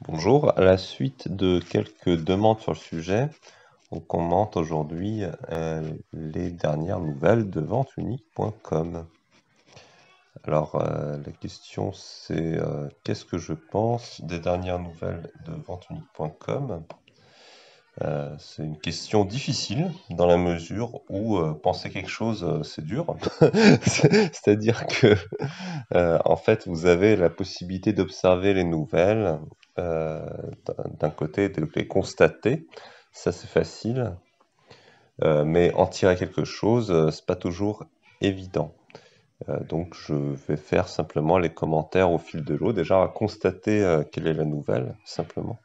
Bonjour, à la suite de quelques demandes sur le sujet, on commente aujourd'hui les dernières nouvelles de venteunique.com. Alors, la question c'est qu'est-ce que je pense des dernières nouvelles de venteunique.com? C'est une question difficile dans la mesure où penser quelque chose, c'est dur. C'est-à-dire que en fait, vous avez la possibilité d'observer les nouvelles, euh, d'un côté, de les constater, ça c'est facile, mais en tirer quelque chose, c'est pas toujours évident. Donc je vais faire simplement les commentaires au fil de l'eau, déjà à constater quelle est la nouvelle, simplement.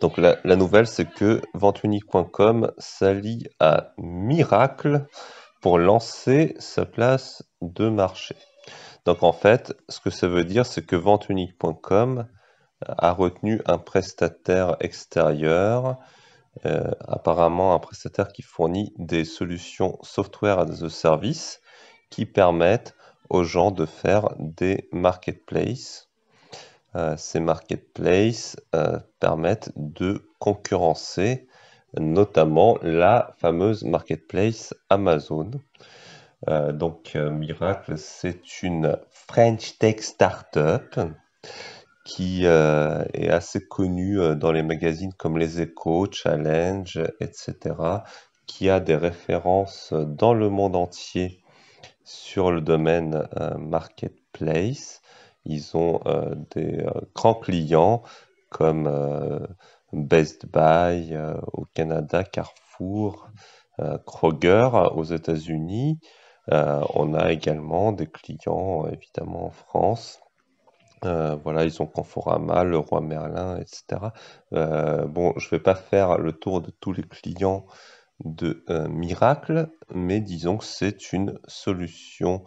Donc la nouvelle, c'est que venteunique.com s'allie à Miracle pour lancer sa place de marché. Donc en fait, ce que ça veut dire, c'est que venteunique.com a retenu un prestataire extérieur, apparemment un prestataire qui fournit des solutions software as a service qui permettent aux gens de faire des marketplaces. Ces marketplaces permettent de concurrencer notamment la fameuse marketplace Amazon. Miracle, c'est une French Tech Startup qui est assez connue dans les magazines comme Les Échos, Challenge, etc., qui a des références dans le monde entier sur le domaine marketplace. Ils ont des grands clients comme Best Buy au Canada, Carrefour, Kroger aux États-Unis. On a également des clients évidemment en France. Voilà, ils ont Conforama, Leroy Merlin, etc. Bon, je vais pas faire le tour de tous les clients de Miracle, mais disons que c'est une solution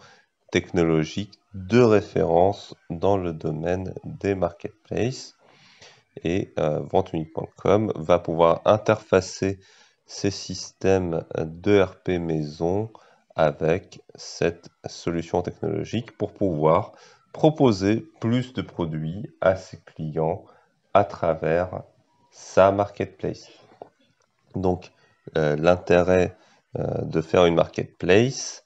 technologique de référence dans le domaine des marketplaces. Et venteunique.com va pouvoir interfacer ces systèmes d'ERP maison avec cette solution technologique pour pouvoir proposer plus de produits à ses clients à travers sa marketplace. Donc, l'intérêt de faire une marketplace,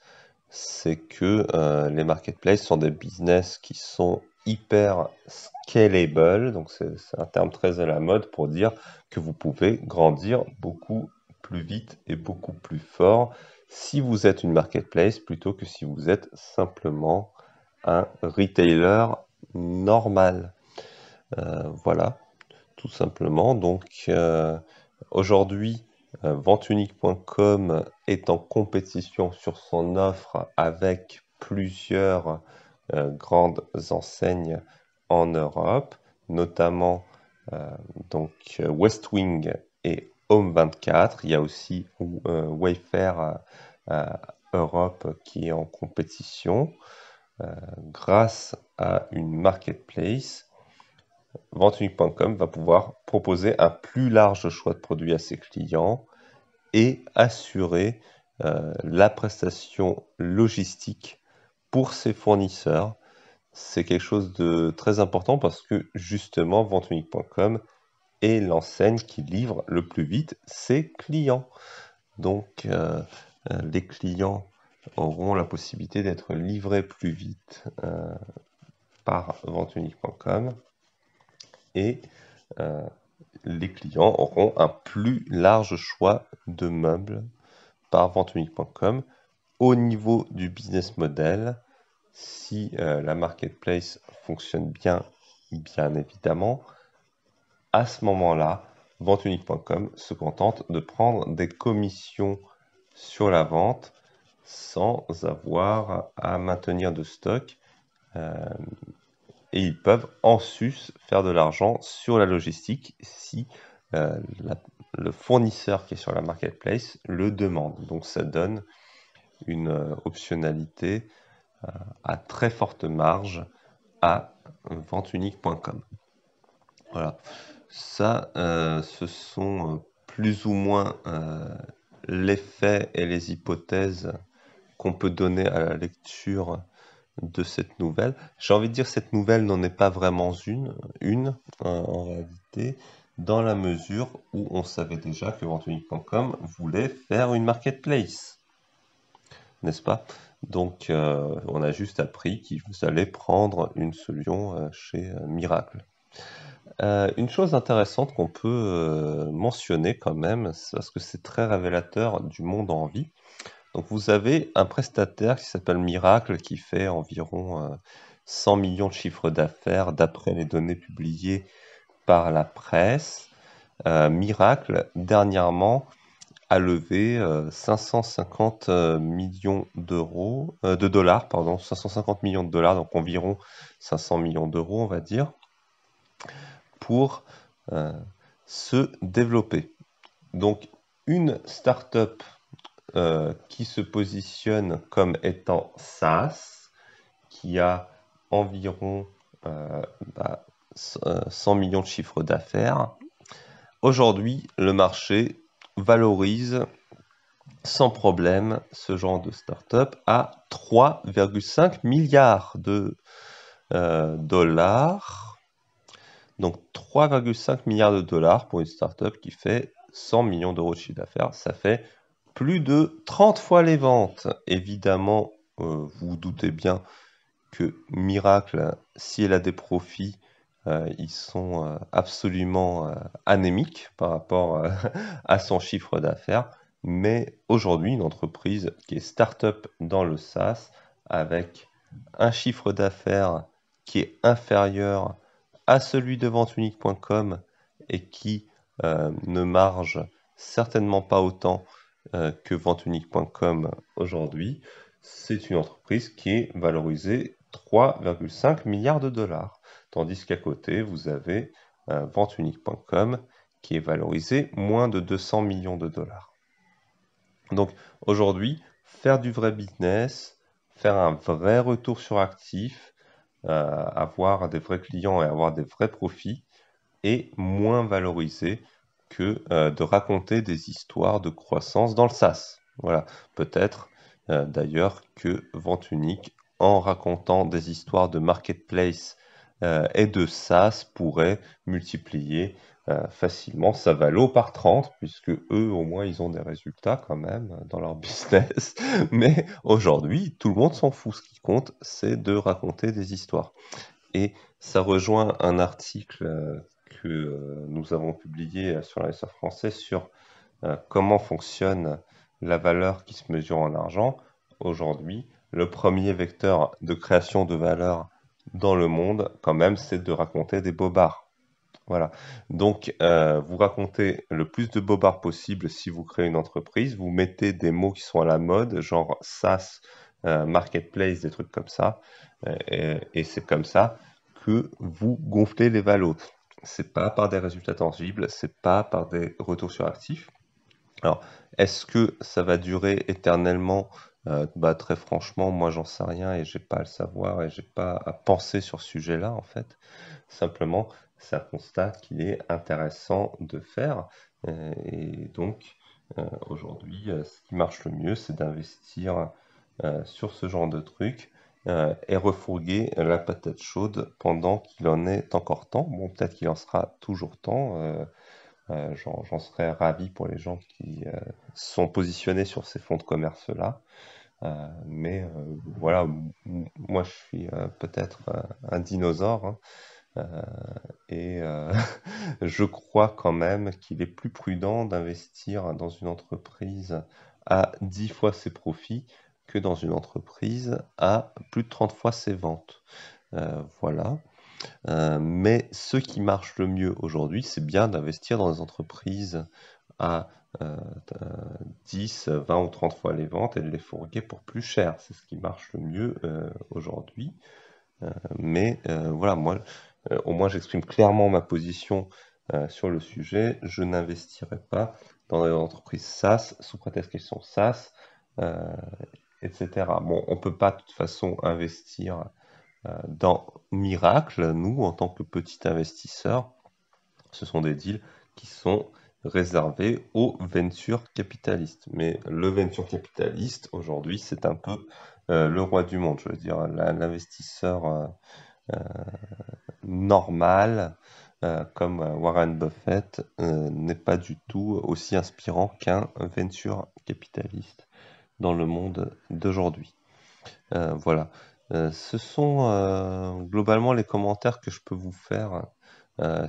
c'est que les marketplaces sont des business qui sont hyper scalable, donc c'est un terme très à la mode pour dire que vous pouvez grandir beaucoup plus vite et beaucoup plus fort si vous êtes une marketplace plutôt que si vous êtes simplement un retailer normal. Voilà, tout simplement. Donc aujourd'hui, venteunique.com est en compétition sur son offre avec plusieurs grandes enseignes en Europe, notamment Westwing et Home24. Il y a aussi Wayfair Europe qui est en compétition. Grâce à une marketplace, venteunique.com va pouvoir proposer un plus large choix de produits à ses clients et assurer la prestation logistique pour ses fournisseurs. C'est quelque chose de très important parce que justement, venteunique.com est l'enseigne qui livre le plus vite ses clients. Donc, les clients auront la possibilité d'être livrés plus vite par venteunique.com et les clients auront un plus large choix de meubles par venteunique.com. Au niveau du business model, si la marketplace fonctionne bien, bien évidemment, à ce moment-là, venteunique.com se contente de prendre des commissions sur la vente sans avoir à maintenir de stock. Et ils peuvent en sus faire de l'argent sur la logistique si le fournisseur qui est sur la marketplace le demande. Donc ça donne une optionnalité à très forte marge à venteunique.com. Voilà, ça, ce sont plus ou moins les faits et les hypothèses qu'on peut donner à la lecture de cette nouvelle. J'ai envie de dire cette nouvelle n'en est pas vraiment en réalité, dans la mesure où on savait déjà que ventunique.com voulait faire une marketplace, n'est-ce pas? Donc, on a juste appris qu'ils allaient prendre une solution chez Miracle. Une chose intéressante qu'on peut mentionner quand même, parce que c'est très révélateur du monde en vie. Donc vous avez un prestataire qui s'appelle Miracle qui fait environ 100 millions de chiffres d'affaires d'après les données publiées par la presse. Miracle, dernièrement, a levé 550 millions de dollars, pardon, 550 millions de dollars, donc environ 500 millions d'euros, on va dire, pour se développer. Donc, une start-up qui se positionne comme étant SaaS, qui a environ 100 millions de chiffres d'affaires. Aujourd'hui, le marché valorise sans problème ce genre de start-up à 3,5 milliards de dollars. Donc 3,5 milliards de dollars pour une start-up qui fait 100 millions d'euros de chiffre d'affaires, ça fait plus de 30 fois les ventes. Évidemment, vous vous doutez bien que Miracle, si elle a des profits, ils sont absolument anémiques par rapport à son chiffre d'affaires. Mais aujourd'hui, une entreprise qui est start-up dans le SaaS, avec un chiffre d'affaires qui est inférieur à celui de ventunique.com et qui ne marge certainement pas autant que ventunique.com aujourd'hui, c'est une entreprise qui est valorisée 3,5 milliards de dollars. Tandis qu'à côté, vous avez ventunique.com qui est valorisé moins de 200 millions de dollars. Donc aujourd'hui, faire du vrai business, faire un vrai retour sur actif, avoir des vrais clients et avoir des vrais profits est moins valorisé que de raconter des histoires de croissance dans le SaaS. Voilà, peut-être d'ailleurs que Vente Unique, en racontant des histoires de marketplace et de SaaS, pourrait multiplier facilement sa valo par 30, puisque eux, au moins, ils ont des résultats quand même dans leur business. Mais aujourd'hui, tout le monde s'en fout. Ce qui compte, c'est de raconter des histoires. Et ça rejoint un article que nous avons publié sur l'ASR français sur comment fonctionne la valeur qui se mesure en argent. Aujourd'hui, le premier vecteur de création de valeur dans le monde, quand même, c'est de raconter des bobards. Voilà. Donc, vous racontez le plus de bobards possible si vous créez une entreprise. Vous mettez des mots qui sont à la mode, genre SaaS, marketplace, des trucs comme ça. Et c'est comme ça que vous gonflez les valos. C'est pas par des résultats tangibles, c'est pas par des retours sur actifs. Alors, est-ce que ça va durer éternellement? Très franchement, moi j'en sais rien et j'ai pas à le savoir et j'ai pas à penser sur ce sujet-là en fait. Simplement, c'est un constat qu'il est intéressant de faire. Et donc, aujourd'hui, ce qui marche le mieux, c'est d'investir sur ce genre de truc et refourguer la patate chaude pendant qu'il en est encore temps. Bon, peut-être qu'il en sera toujours temps. J'en serais ravi pour les gens qui sont positionnés sur ces fonds de commerce-là. Mais voilà, moi je suis peut-être un dinosaure, hein, et je crois quand même qu'il est plus prudent d'investir dans une entreprise à 10 fois ses profits que dans une entreprise à plus de 30 fois ses ventes. Voilà. Mais ce qui marche le mieux aujourd'hui, c'est bien d'investir dans des entreprises à euh, 10, 20 ou 30 fois les ventes et de les fourguer pour plus cher. C'est ce qui marche le mieux aujourd'hui. Mais voilà, moi, au moins j'exprime clairement ma position sur le sujet. Je n'investirai pas dans des entreprises SaaS sous prétexte qu'elles sont SaaS, euh, etc. Bon, on ne peut pas de toute façon investir dans Miracle, nous, en tant que petit investisseur, ce sont des deals qui sont réservés aux venture capitalistes. Mais le venture capitaliste, aujourd'hui, c'est un peu le roi du monde, je veux dire, l'investisseur normal, comme Warren Buffett, n'est pas du tout aussi inspirant qu'un venture capitaliste dans le monde d'aujourd'hui. Voilà. Ce sont globalement les commentaires que je peux vous faire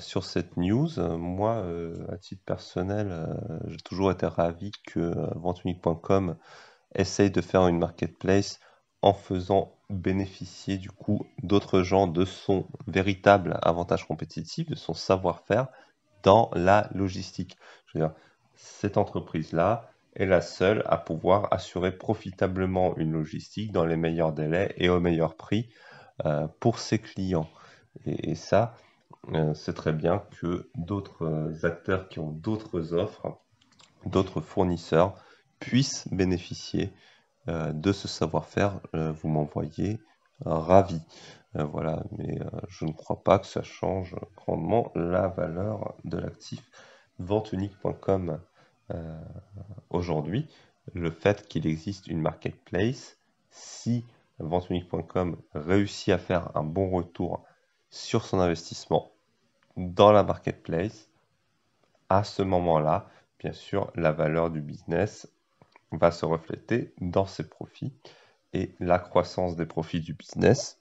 sur cette news. Moi, à titre personnel, j'ai toujours été ravi que venteunique.com essaye de faire une marketplace en faisant bénéficier du coup d'autres gens de son véritable avantage compétitif, de son savoir-faire dans la logistique. Je veux dire, cette entreprise-là est la seule à pouvoir assurer profitablement une logistique dans les meilleurs délais et au meilleur prix pour ses clients. Et ça, c'est très bien que d'autres acteurs qui ont d'autres offres, d'autres fournisseurs puissent bénéficier de ce savoir-faire. Vous m'envoyez ravi. Voilà, mais je ne crois pas que ça change grandement la valeur de l'actif venteunique.com aujourd'hui. Le fait qu'il existe une marketplace, si venteunique.com réussit à faire un bon retour sur son investissement dans la marketplace, à ce moment-là, bien sûr, la valeur du business va se refléter dans ses profits et la croissance des profits du business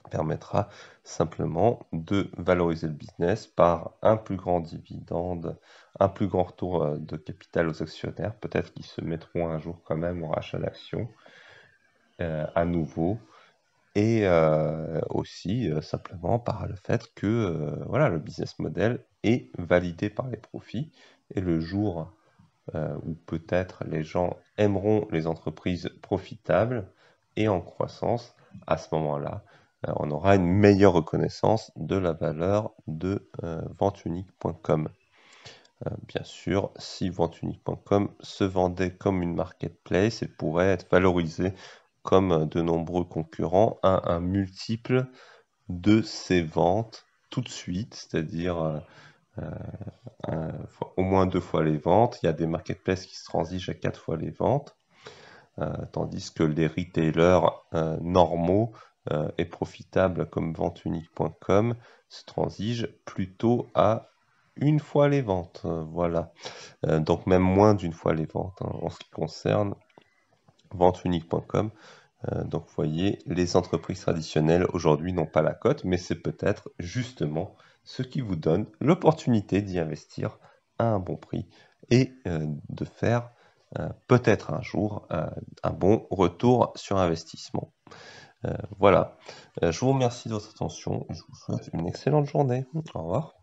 permettra simplement de valoriser le business par un plus grand dividende, un plus grand retour de capital aux actionnaires. Peut-être qu'ils se mettront un jour quand même au rachat d'actions à nouveau. Et aussi simplement par le fait que voilà, le business model est validé par les profits. Et le jour où peut-être les gens aimeront les entreprises profitables et en croissance, à ce moment-là, on aura une meilleure reconnaissance de la valeur de venteunique.com. Bien sûr, si venteunique.com se vendait comme une marketplace, elle pourrait être valorisée comme de nombreux concurrents à un multiple de ses ventes tout de suite, c'est-à-dire au moins 2 fois les ventes. Il y a des marketplaces qui se transigent à 4 fois les ventes, tandis que les retailers normaux et profitables comme venteunique.com se transigent plutôt à 1 fois les ventes. Voilà. Donc même moins d'1 fois les ventes en ce qui concerne venteunique.com. Donc vous voyez, les entreprises traditionnelles aujourd'hui n'ont pas la cote, mais c'est peut-être justement ce qui vous donne l'opportunité d'y investir à un bon prix et de faire peut-être un jour un bon retour sur investissement. Voilà. Je vous remercie de votre attention et je vous souhaite une excellente journée. Au revoir.